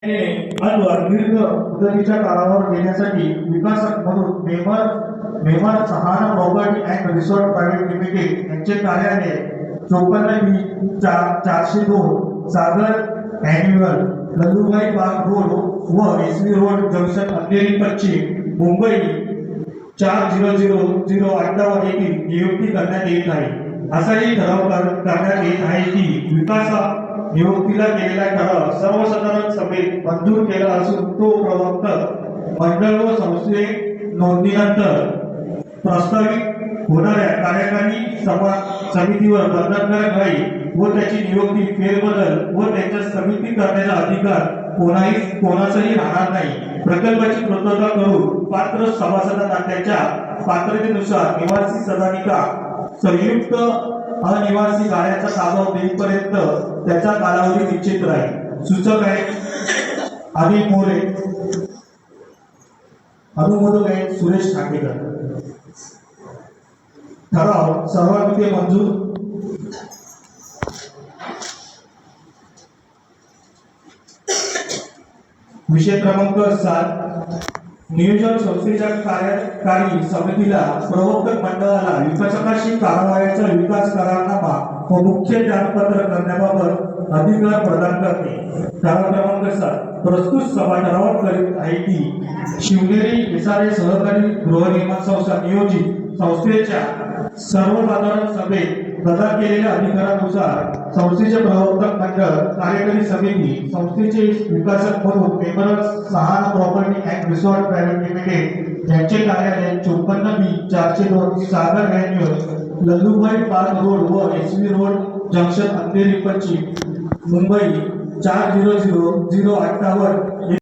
दीर्घ मुदतीच्या कालावर देण्यासाठी विकासक म्हणून मेमर सहाना property and resort private limited यांचे कार्यालय 54B/402 सागर अॅन्युअल लल्लूभाई पार्क रोड व एसवी रोड जंक्शन अंधेरी पश्चिम मुंबई 400058 येथील नियुक्ती करण्यात येत आहे. असाही ठराव करण्यात येत आहे की विकासा नियुक्तीला केलेला ठराव सर्वसाधारण सभेत मंजूर केला असून तो प्रवर्तक मंडळ व संस्थे नोंदणीनंतर प्रस्तावित होणाऱ्या कार्यकारी समितीवर बंधनकारक राहील व त्याची नियुक्ती फेरबदल व त्याच्या समिती करण्याचा अधिकार कोणाचाही राहणार नाही. प्रकल्पाची पूर्तता करून पात्र सभासदांना त्यांच्या पात्रतेनुसार निवासी सदनिका संयुक्त अनिवासी गाळ्याचा ताबा देईपर्यंत त्याचा कालावधी निश्चित राहील. सूचक आहे आदी मोरे, अनुमोदक आहे सुरेश ठाकेकर. ठराव सर्वानुमते मंजूर. विषय क्रमांक 7 नियोजन संस्थेच्या कार्यकारी समितीला प्रवर्तक मंडळाला विकासकाशी कारवाईचा विकास करारनामा व मुख्य जानपत्र करण्याबाबत अधिकार प्रदान करते. ठराव क्रमांक 7 प्रस्तुत सभा ठराव करीत आहे की शिवनेरी एसआरए सहकारी गृहनिर्माण संस्था नियोजित संस्थेच्या सर्वसाधारण सभेत प्रदान केलेल्या अधिकारानुसार संस्थेचे प्रवर्तक मंडळ कार्यकारी समिती संस्थेचे विकासक म्हणून मेमर सहाना property and resort private limited यांचे कार्यालय 54B/402 सागर अॅन्युअल लल्लूभाई पार्क रोड व एसवी रोड जंक्शन अंधेरी पश्चिम मुंबई 400058